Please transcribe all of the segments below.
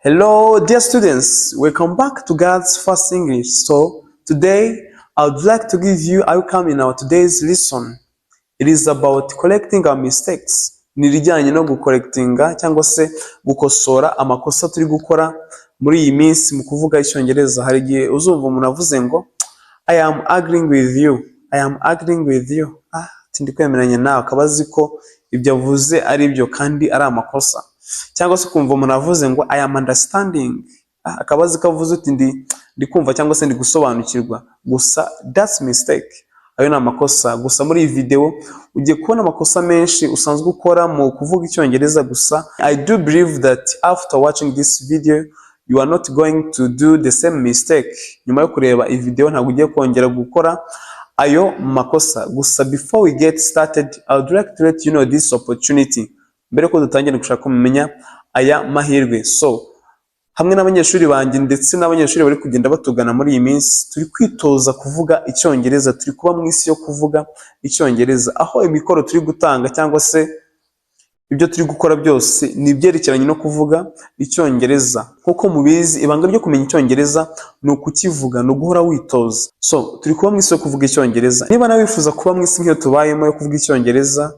Hello, dear students. Welcome back to God's First English. So, today I would like to give you a welcome in our today's lesson. It is about correcting our mistakes. Ni rijyanye no gukorektinga cyangwa se gukosora amakosa turi gukora muri iyi minsi mu kuvuga icyongereza. Hari igihe uzumva umuntu avuze ngo I am agreeing with you. I am agreeing with you. Ndi kwemeranya nawe, akabazi ko ibyo avuze ari byo kandi ari amakosa. Cyangwa se kumva umuntu avuze ngo I am understanding, akabazi kavuze uti ndi kumva cyangwa se ndi gusobanukirwa, gusa that's mistake. Ayo ni amakosa. Gusa muri iyi video ugiye kubona amakosa menshi usanzwe ukora mu kuvuga icyongereza gusa. I do believe that after watching this video you are not going to do the same mistake. Nyuma yo kureba iyi video ntabwo ugiye kongera gukora ayo makosa. Gusa before we get started, I would like to let you know this opportunity. Mbere ko dutangira gushaka kumenya aya mahirwe. So, hamwe n'abanyeshuri banjye ndetse n'abanyeshuri bari kugenda batugana muri iyi minsi, turi kwitoza kuvuga icyongereza, turi kuba mu isi yo kuvuga icyongereza, aho imikoro turi gutanga cyangwa se ibyo turi gukora byose ni ibyerekeranye no kuvuga icyongereza. Kuko mubizi ibanga ryo kumenya icyongereza ni ukukivuga, no guhora witoza. So, turi kuba mu isi yo kuvuga icyongereza. Niba nawe wifuza kuba mu isi nk'iyo tubayemo yo kuvuga icyongereza,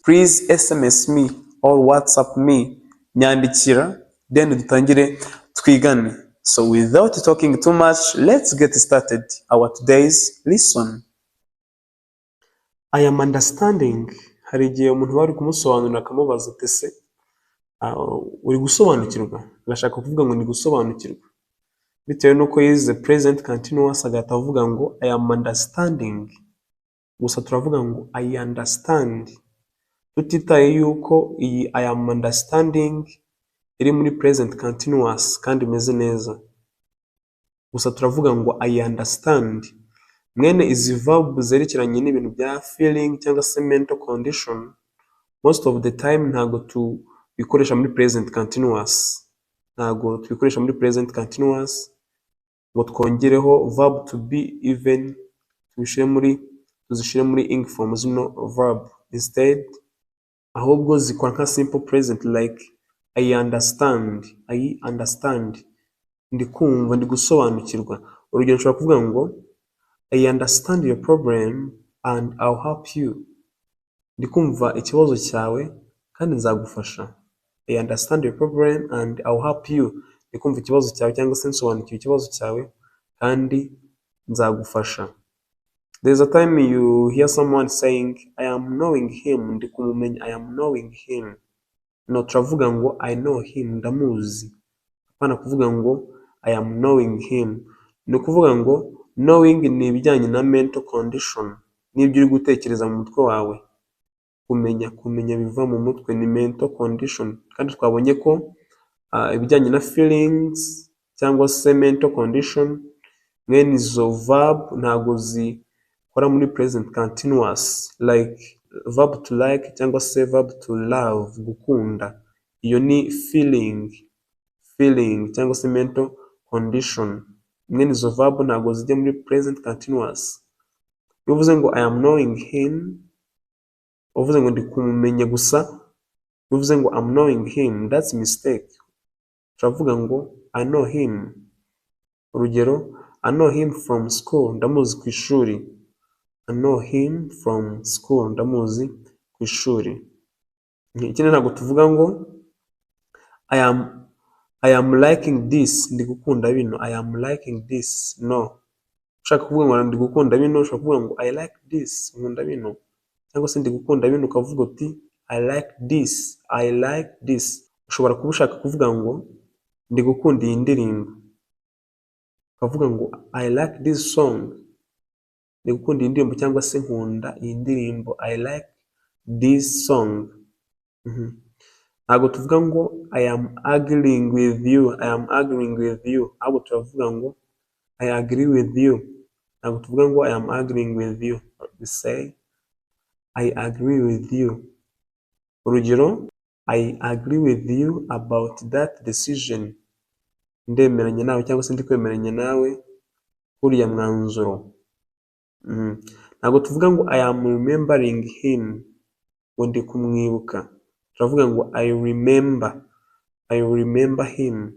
please SMS me or WhatsApp me, nyandikira, then dutangire twigane. So without talking too much, let's get started our today's lesson. I am understanding. Hari igihe umuntu bari kumusobanurira akamubaza ati se uri gusobanukirwa? Agashaka kuvuga ngo ni gusobanukirwa, bitewe nuko yize present continuous agahita avuga ngo I am understanding. Gusa turavuga ngo I understand, tutitaye yuko iyi I am understanding iri muri present continuous kandi imeze neza. Gusa turavuga ngo I understand. Mwene izi verb zerekeranye n'ibintu bya feeling cyangwa se mental condition, most of the time ntago tubikoresha muri present continuous. Ntago tubikoresha muri present continuous ngo twongereho verb to be even tuzishire muri ing form zino verb. Instead, ahubwo zikora nka simple present like I understand. I understand. Ndi kumva, ndi gusobanukirwa. Urugero nshobora kuvuga ngo I understand your problem and I'll help you. Ndi kumva ikibazo cyawe kandi nzagufasha. I understand your problem and I'll help you. Ndi kumva ikibazo cyawe cyangwa se nsobanukiwe ikibazo cyawe kandi nzagufasha. There's a time you hear someone saying I am knowing him. Ndi kumumenya, I am knowing him. No, turavuga ngo I know him, ndamuzi. Apana kuvuga ngo I am knowing him. Ni kuvuga ngo knowing ni ibijyanye na mental condition, n'ibyo uri gutekereza mu mutwe wawe. Kumenya biva mu mutwe ni mental condition. Kandi twabonye ko ibijyanye na feelings cyangwa se mental condition, mwene izo verb ntago zikora muri present continuous like verb to like cyangwa se verb to love, gukunda. Iyo ni feeling cyangwa se mental condition. Mwene izo verb ntago zijya muri present continuous. Iyo uvuze ngo I am knowing him, uvuze ngo ndi kumumenya gusa, iyo uvuze ngo I'm knowing him, that's mistake. Turavuga ngo I know him. Urugero, I know him from school, ndamuzi ku ishuri. I know him from school, ndamuzi ku ishuri. Ikindi ntabwo tuvuga ngo I am liking this, ndi gukunda bino. I am liking this, no. Ushaka kuvuga ngo ndi gukunda bino, ushaka kuvuga ngo I like this, nkunda bino. Cyangwa se ndi gukunda bino ukavuga uti I like this, I like this. Ushobora kuba ushaka kuvuga ngo ndi gukunda iyi ndirimbo, ukavuga ngo I like this song. Ndi gukunda iyi ndirimbo cyangwa se nkunda iyi ndirimbo. I like this song. Ntabwo tuvuga ngo I am agreeing with you. I am agreeing with you. Ahubwo turavuga ngo I agree with you. Ntabwo tuvuga ngo I am agreeing with you. We say I agree with you. Urugero, I agree with you about that decision. Ndemeranya nawe cyangwa se ndi kwemeranya nawe kuriya mwanzuro. Ntabwo tuvuga ngo I am remembering him, ngo ndi kumwibuka. Turavuga ngo I remember. I remember him.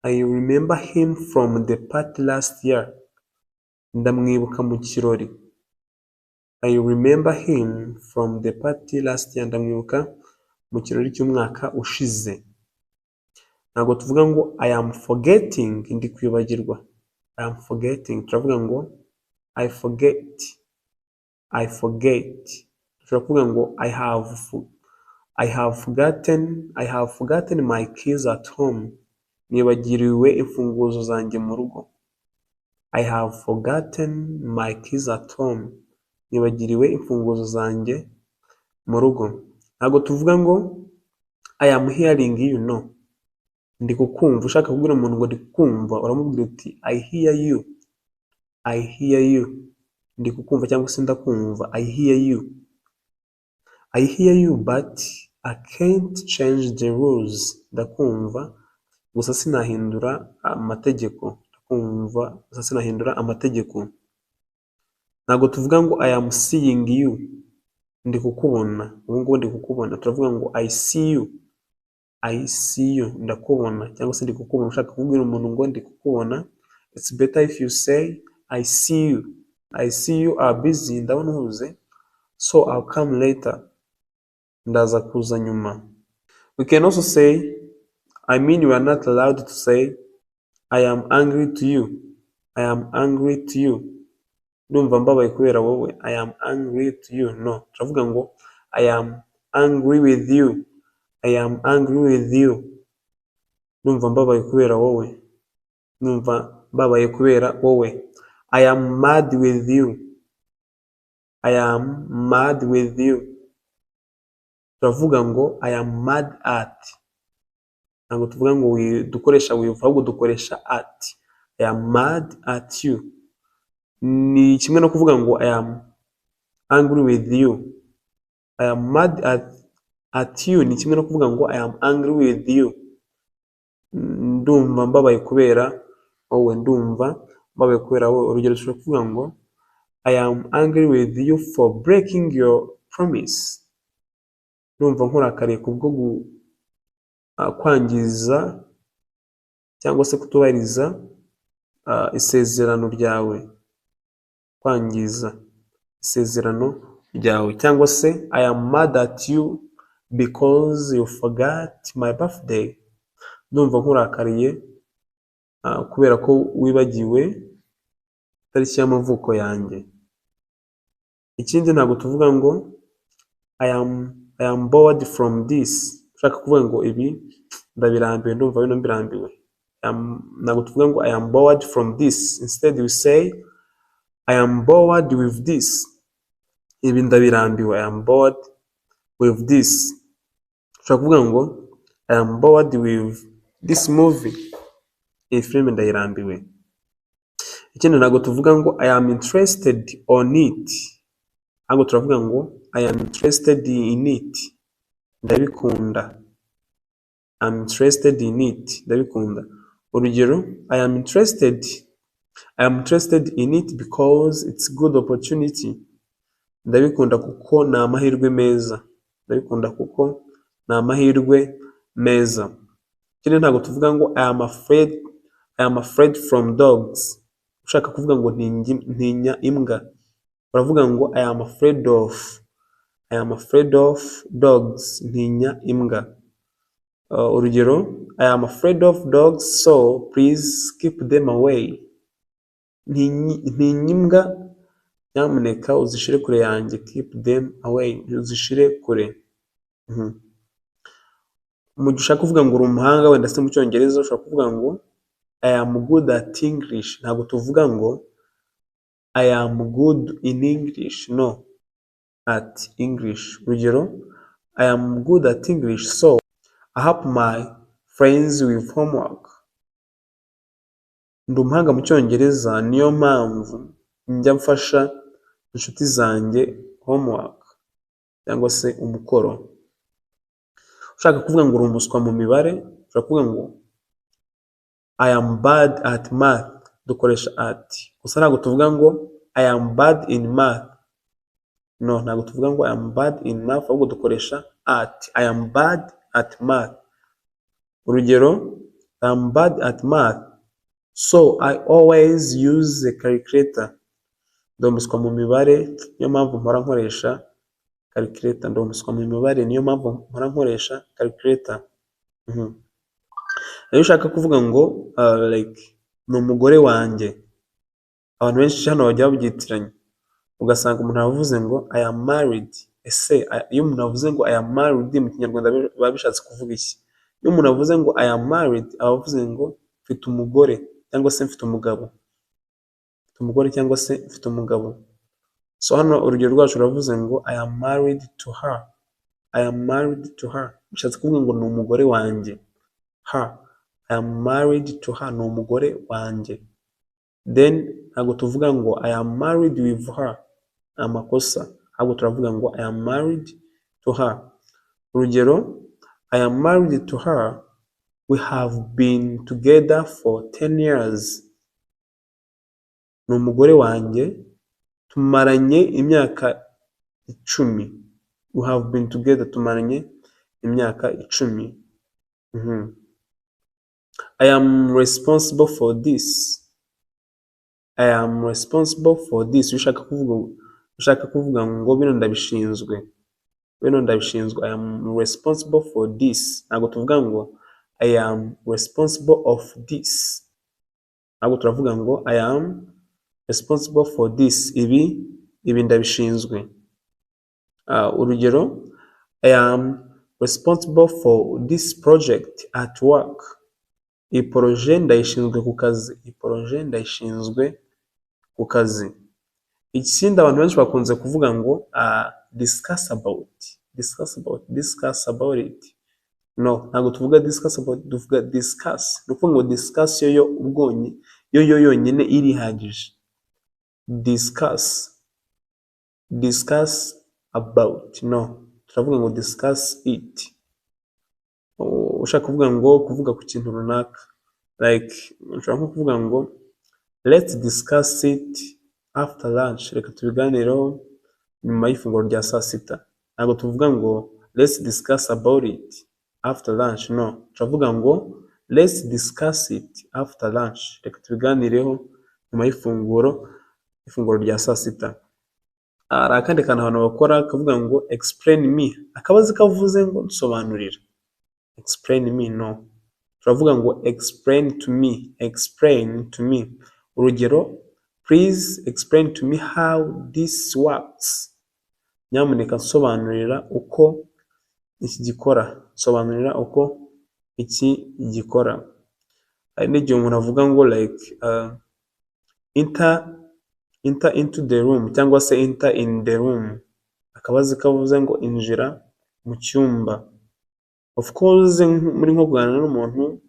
I remember him from the party last year. Ndamwibuka mu kirori. I remember him from the party last year. Ndamwibuka mu kirori cy'umwaka ushize. Ntabwo tuvuga ngo I am forgetting, ndi kwibagirwa. I am forgetting. Turavuga ngo I forget. I forget. Turavuga ngo I have forgotten my keys at home. Nibagiriwe imfunguzo zanjye mu rugo. I have forgotten my keys at home. Nibagiriwe imfunguzo zanjye mu rugo. Ntabwo tuvuga ngo I am hearing you, no. Ndi kukumva. Ushaka kubwira umuntu ngo ndi kukumva, uramubwira uti I hear you. I hear you. Ndi kukumva cyangwa se ndakumva. I hear you. I hear you but I can't change the rules. Ndakumva gusa sinahindura amategeko. Ndakumva gusa sinahindura amategeko. Ntabwo tuvuga ngo I am seeing you. Ndi kukubona. Ubu ngubu ndi kukubona. Turavuga ngo I see you. I see you. Ndakubona cyangwa se ndi kukubona. Ushaka kubwira umuntu ngo ndi kukubona, it's better if you say I see you. I see you are busy. Ndabona uhuze. So I'll come later. Ndaza kuza nyuma. We can also say, I mean you are not allowed to say I am angry to you. I am angry to you. Ndumva mbabaye kubera wowe. I am angry to you. No. Turavuga ngo I am angry with you. I am angry with you. Ndumva mbabaye kubera wowe. Ndumva mbabaye kubera wowe. I am mad with you. I am mad with you. Turavuga ngo I am mad at. Ntabwo tuvuga ngo dukoresha with, ahubwo dukoresha at. I am mad at you. Ni kimwe no kuvuga ngo I am angry with you. I am mad at you. Ni kimwe no kuvuga ngo I am angry with you. Ndumva mbabaye kubera wowe. Ndumva mbabaye kubera wowe. Urugero dushobora kuvuga ngo I am angry with you for breaking your promise. Ndumva nkurakariye kubwo kwangiza cyangwa se kutubahiriza isezerano ryawe. Kwangiza isezerano ryawe. Cyangwa se I am mad at you because you forgot my birthday. Ndumva nkurakariye kubera ko wibagiwe itariki y'amavuko yanjye. Ikindi ntabwo tuvuga ngo I am bored from this. Ushaka kuvuga ngo ibi ndabirambiwe. Ndumva bino mbirambiwe. Ntabwo tuvuga ngo I am bored from this. Instead we say I am bored with this. Ibi ndabirambiwe. I am bored with this. Ushaka kuvuga ngo I am bored with this movie. Iyi filime ndayirambiwe. Ikindi ntabwo tuvuga ngo I am interested on it. Ahubwo turavuga ngo I am interested in it. Ndabikunda. I'm interested in it. Ndabikunda. Urugero, I am interested in it because it's good opportunity. Ndabikunda kuko ni amahirwe meza. Ndabikunda kuko ni amahirwe meza. Ikindi ntabwo tuvuga ngo I am afraid from dogs. Ushaka kuvuga ngo ntinya imbwa, uravuga ngo I am afraid of dogs. Ntinya imbwa. Urugero, I am afraid of dogs, so please keep them away. Ntinya imbwa, nyamuneka uzishire kure yanjye. Keep them away. Uzishire kure. Mu gihe ushaka kuvuga ngo uri umuhanga wenda se mu Cyongereza, ushaka kuvuga ngo I am good at English. Ntabwo tuvuga ngo I am good in English. No. At English. Urugero, I am good at English, so I help my friends with homework. Ndi umuhanga mu Cyongereza, niyo mpamvu njya mfasha inshuti zanjye homework cyangwa se umukoro. Ushaka kuvuga ngo uri umuswa mu mibare, ushaka kuvuga ngo I am bad at math. Dukoresha at. Gusa ntabwo tuvuga ngo I am bad in math. No, ntabwo tuvuga ngo I am bad in math, ahubwo dukoresha at. I am bad at math. urugero I'm bad at math so I always use a calculator. Ndi umuswa mu mibare niyo mpamvu mpora nkoresha calculator. Ndi umuswa mu mibare niyo mpamvu mpora nkoresha calculator. Iyo ushaka kuvuga ngo like ni umugore wanjye, abantu benshi hano bajya babyitiranya ugasanga umuntu avuze ngo I am married. Ese iyo umuntu avuze ngo I am married mu kinyarwanda biba bishatse kuvuga iki? Iyo umuntu avuze ngo I am married aba avuze ngo mfite umugore cyangwa se mfite umugabo. Mfite umugore cyangwa se mfite umugabo. So hano urugero rwacu ruravuze ngo I am married to her. I am married to her. Bishatse kuvuga ngo ni umugore wanjye. Her. I am married to her. Ni umugore wanjye. Then ntabwo tuvuga ngo I am married with her. Amakosa. Ahubwo turavuga ngo I am married to her. Urugero I am married to her. We have been together for 10 years. Ni umugore wanjye tumaranye imyaka 10. We have been together tumaranye imyaka 10. I am responsible for this. I am responsible for this. Ushaka kuvuga ngo bino ndabishinzwe. I am responsible for this. Ntabwo tuvuga ngo I am responsible of this. Ntabwo turavuga ngo I am responsible for this. Ibi ndabishinzwe. Urugero I am responsible for this project at work. Iyi projet ndayishinzwe ku kazi. Iyi projet ndayishinzwe ku kazi. Ikindi abantu benshi bakunze kuvuga ngo discuss about it. No, ntabwo tuvuga discuss about, tuvuga discuss. Ni ukuvuga ngo discuss yo yonyine irihagije. Discuss about. No, turavuga ngo discuss it. Ushaka kuvuga ku kintu runaka. Like, ushaka nko kuvuga ngo let's discuss it after lunch. Reka tubiganireho nyuma y'ifunguro rya saa sita. Ntabwo tuvuga ngo let's discuss about it after lunch. No, turavuga ngo let's discuss it after lunch. Reka tubiganireho nyuma y'ifunguro rya saa sita. Hari akandi kantu abantu bakora kavuga ngo explain me. Akabazi kavuze ngo nsobanurira. Explain me. No, turavuga ngo explain to me. Explain to me. Urugero please explain to me how this works. Nyamuneka nsobanurira uko iki gikora. Nsobanurira uko iki gikora. Hari n'igihe umuntu avuga ngo like enter into the room cyangwa se enter in the room. Akabazi kavuze ngo injira mu cyumba. Of course muri nko kuganira n'umuntu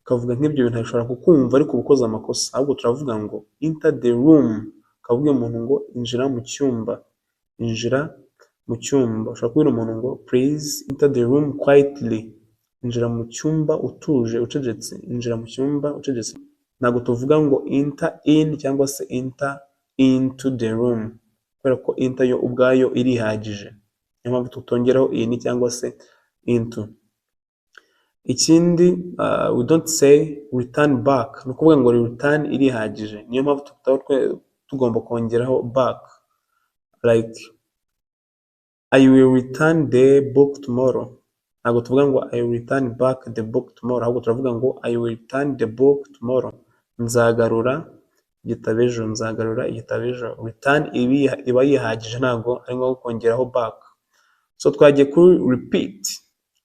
ukavuga nk'ibyo bintu ashobora kukumva ariko ubukoze amakosa. Ahubwo turavuga ngo enter the room. Kavuga umuntu ngo injira mu cyumba. Injira mu cyumba. Ushobora kubwira umuntu ngo please enter the room quietly. Injira mu cyumba utuje ucecetse. Injira mu cyumba ucecetse. Ntabwo tuvuga ngo enter in cyangwa se enter into the room. Kubera ko enter yo ubwayo irihagije. Niyo mpamvu tutongeraho in cyangwa se into. Ikindi we don't say return back. Ni ukuvuga ngo return irihagije. Niyo mpamvu tugomba kongeraho back. Like I will return the book tomorrow. Ntabwo tuvuga ngo I will return back the book tomorrow. Ahubwo turavuga ngo I will return the book tomorrow. Nzagarura igitabo ejo. Nzagarura igitabo ejo. Return iba yihagije ntabwo ari ngombwa kongeraho back. So twagiye kuri repeat.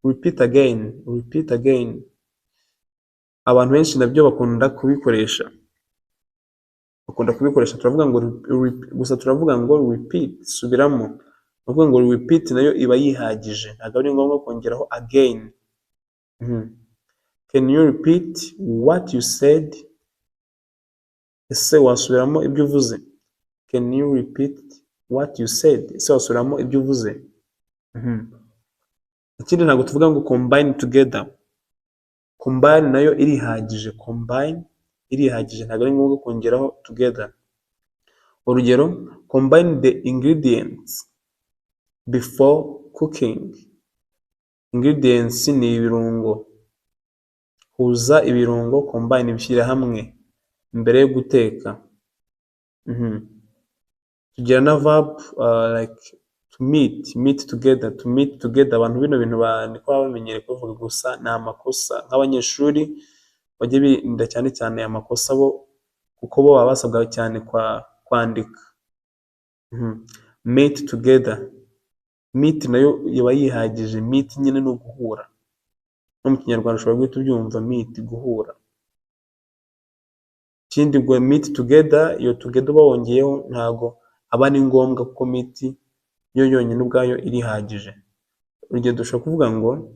Repeat again. Repeat again. Abantu benshi nabyo bakunda kubikoresha. Turavuga ngo gusa turavuga ngo repeat. Subiramo. Turavuga ngo repeat nayo iba yihagije. Ntabwo ari ngombwa kongeraho again. Can you repeat what you said? Ese wasubiramo ibyo uvuze. Can you repeat what you said? Ese wasubiramo ibyo uvuze. Ikindi ntabwo tuvuga ngo combine together. Combine nayo irihagije. Combine irihagije. Ntabwo ari ngombwa kongeraho together. Urugero combine the ingredients before cooking. Ingredients ni ibirungo. huza ibirungo, combine bishyira hamwe mbere yo guteka. Tugira na verb like to meet together, to meet together. Abantu bino bintu niko bamenyereye kuvuga gusa ni amakosa. Nk'abanyeshuri bajye birinda cyane cyane amakosa bo, kuko bo baba basabwa cyane kwandika. Meet together, meet nayo iba yihagije. Meet nyine no guhura, no mu Kinyarwanda ushobora guhita ubyumva meet, guhura. Ikindi ngo meet together, iyo together bawongeyeho ntago aba ni ngombwa, kuko meet yo yonyine ubwayo irihagije. Urugero dushobora kuvuga ngo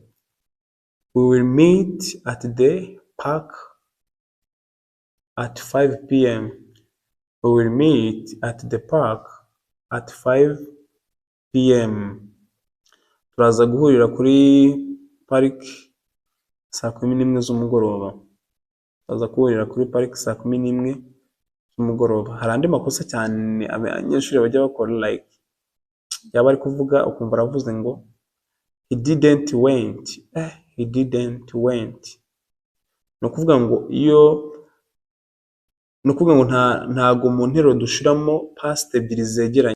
we will meet at the park at 5 p.m. We will meet at the park at 5 p.m. Turaza guhurira kuri park saa 11 z'umugoroba. Turaza guhurira kuri park saa 11 z'umugoroba. Hari andi makosa cyane abanyeshuri bajya bakora, like yaba ari kuvuga ukumva aravuze ngo he didn't went. He didn't went. No kuvuga ngo ntago mu nteruro dushiramo past ebyiri zegeranye.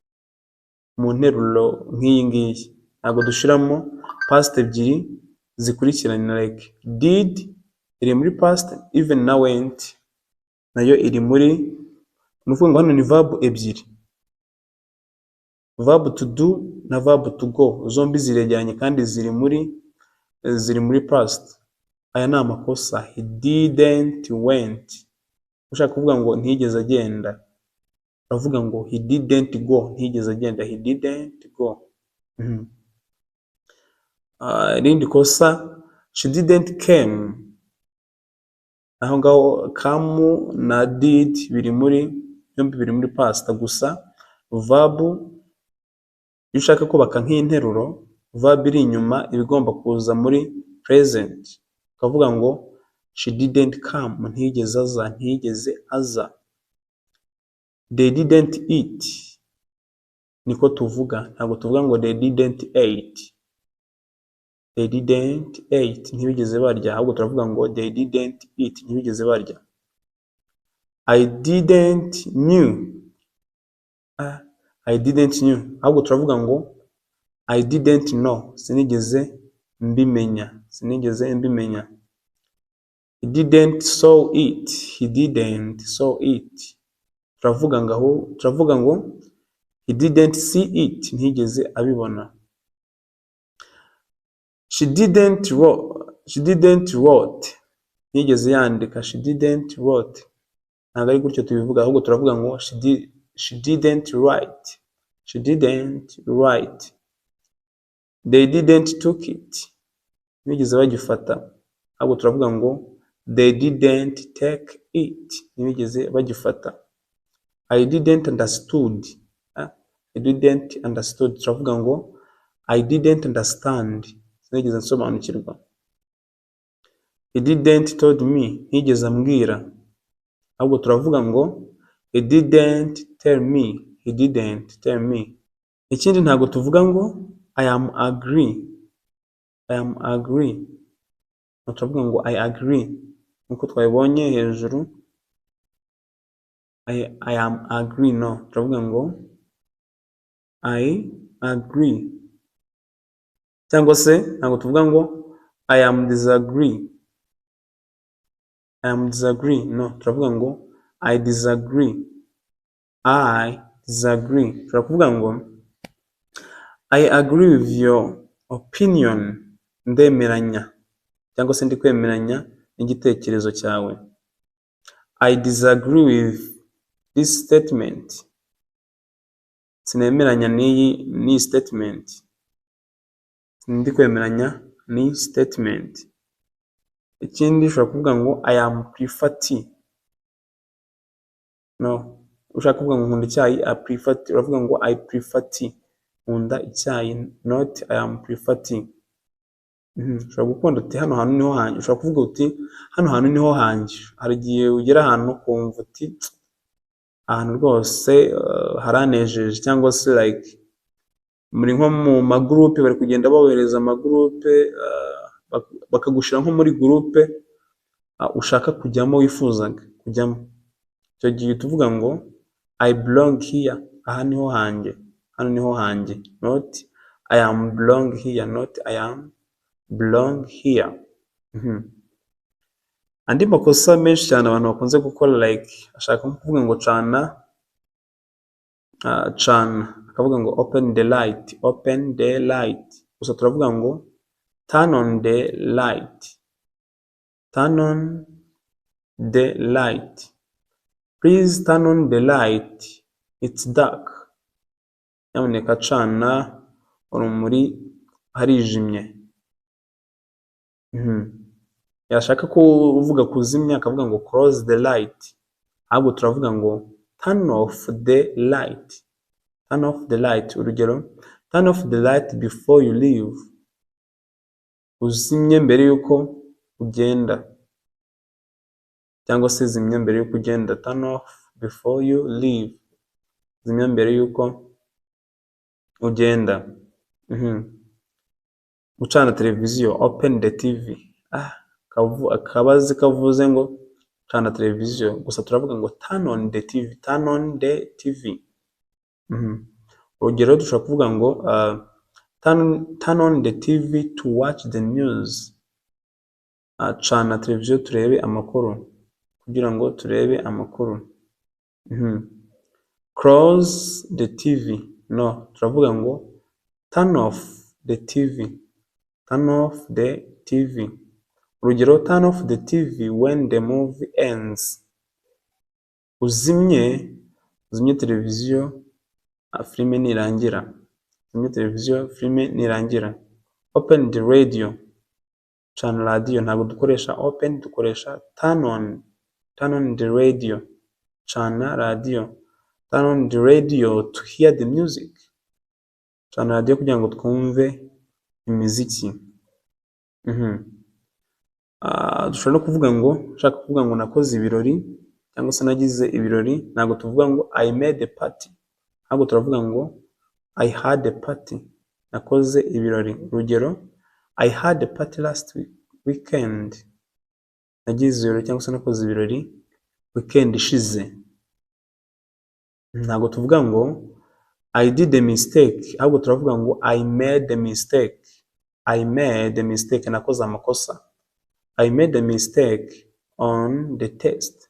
Mu nteruro nk'iyi ngiyi ntago dushiramo past ebyiri zikurikiranye, like did iri muri past, even na went nayo iri muri. Nuvuga ngo hano ni verb ebyiri, verb to do na verb to go, zombi ziregeranye kandi ziri muri past. Aya ni amakosa. He didn't went. Ushaka kuvuga ngo ntiyigeze agenda, uravuga ngo he didn't go, ntiyigeze agenda. He didn't go. Irindi kosa, she didn't came. Aho ngaho come na did byombi biri muri past. Gusa verb iyo ushaka kubaka nk'interuro, verb iri inyuma iba igomba kuza muri present. Ukavuga ngo she didn't come, ntiyigeze aza. They didn't eat, niko tuvuga. Ntabwo tuvuga ngo they didn't eat. They didn't eat, ntibigeze barya. Ahubwo turavuga ngo they didn't eat, ntibigeze barya. I didn't knew. I didn't knew. Ahubwo turavuga ngo I didn't know, sinigeze mbimenya. He didn't saw it. He didn't saw it. Turavuga ngo he didn't see it, ntiyigeze abibona. She didn't wrote, ntiyigeze yandika. She didn't wrote. Ntabwo ari gutyo tubivuga, ahubwo turavuga ngo she didn't write. She didn't write. They didn't took it, ntibigeze bagifata. Ahubwo turavuga ngo they didn't take it, ntibigeze bagifata. I didn't understood. I didn't understood. Turavuga ngo I didn't understand, sinigeze nsobanukirwa. He didn't told me, ntiyigeze ambwira. Ahubwo turavuga ngo he didn't tell me. He didn't tell me. Ikindi ntabwo tuvuga ngo I am agree. Turavuga ngo I agree, nkuko twabibonye hejuru. I am agree, no. Turavuga ngo I agree. Cyangwa se ntabwo tuvuga ngo I am disagree. No. Turavuga ngo I disagree. Turavuga ngo I agree with your opinion. Ndemeranya cyangwa se ndi kwemeranya n'igitekerezo cyawe. I disagree with this statement. Sinemeranya n'iyi statement. Ndi kwemeranya n'iyi statement. Ikindi ushobora kuvuga ngo I am prefer tea. No. Ushaka kuvuga ngo nkunda icyayi, I prefer tea. Uravuga ngo I prefer tea, nkunda icyayi, not I am prefer tea. Ushobora gukunda uti hano hantu niho hanjye. Ushobora kuvuga uti hano hantu niho hanjye. Hari igihe ugera ahantu ukumva uti ahantu rwose haranejeje, cyangwa se like muri nko mu magroupe bari kugenda bawohereza amagroupe, bakagushira nko muri groupe ushaka kujyamo, wifuzaga kujyamo. Icyo gihe tuvuga ngo I belong here, aha niho hanjye, hano niho hanjye, not I am belong here, not I am belong here. Andi makosa menshi cyane abantu bakunze gukora, like ashaka kuvuga ngo cana, akavuga ngo open the light, open the light. Gusa turavuga ngo turn on the light, turn on the light. Please turn on the light, it's dark. Nyamuneka cana urumuri, harijimye. Yashaka kuvuga kuzimya akavuga ngo close the light, ahubwo turavuga ngo turn off the light, turn off the light. Urugero, turn off the light before you leave, uzimye mbere yuko ugenda, cyangwa se zimya mbere yuko ugenda. Turn off before you leave, zimya mbere yuko ugenda. Gucana televiziyo, open the TV. Akabazi kavuze ngo cana televiziyo, gusa turavuga ngo turn on the TV, turn on the TV. Urugero dushobora kuvuga ngo turn on the TV to watch the news. Cana televiziyo turebe amakuru, kugira ngo turebe amakuru. Close the TV, no, turavuga ngo turn off the TV, turn off the TV. Urugero, turn off the TV when the movie ends. Uzimye televiziyo filime nirangira, uzimye televiziyo filime nirangira. Open the radio, cana radio. Ntabwo dukoresha open, dukoresha turn on, turn on the radio, cana radio. Turn on the radio to hear the music, cana radio kugira ngo twumve imiziki. Dushobora no kuvuga ngo, ushaka kuvuga ngo nakoze ibirori cyangwa se nagize ibirori, ntabwo tuvuga ngo I made a party, ahubwo turavuga ngo I had a party, nakoze ibirori. Urugero, I had a party last weekend, nagize ibirori cyangwa se nakoze ibirori weekend ishize. Ntabwo tuvuga ngo I did a mistake, ahubwo turavuga ngo I made a mistake, I made a mistake, nakoze amakosa. I made a mistake on the test,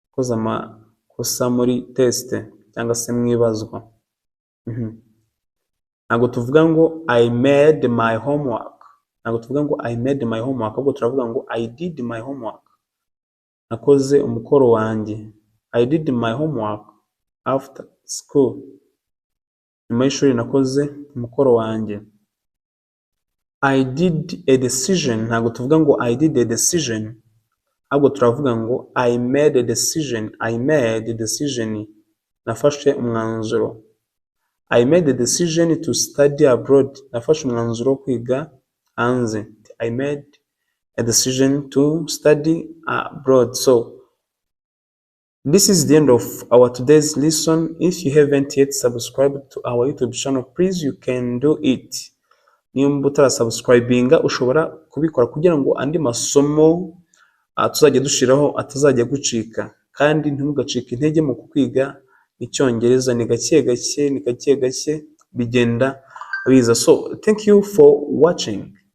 nakoze amakosa muri test cyangwa se mwibazwa. Ntabwo tuvuga ngo I made my homework, ntabwo tuvuga ngo I made my homework, ahubwo turavuga ngo I did my homework, nakoze umukoro wanjye. I did my homework after school, nyuma y'ishuri nakoze umukoro wanjye. I did a decision, ntabwo tuvuga ngo I did a decision, ahubwo turavuga ngo I made a decision, I made a decision, nafashe umwanzuro. I made a decision to study abroad, nafashe umwanzuro wo kwiga hanze. I made a decision to study abroad. So this is the end of our today's lesson. If you haven't yet subscribed to our YouTube channel, please you can do it. Niba utarasubscribinga ushobora kubikora kugira ngo andi masomo tuzajya dushiraho atazajya gucika, kandi ntugacike intege mu kwiga Icyongereza. Ni gake gake bigenda biza. So thank you for watching.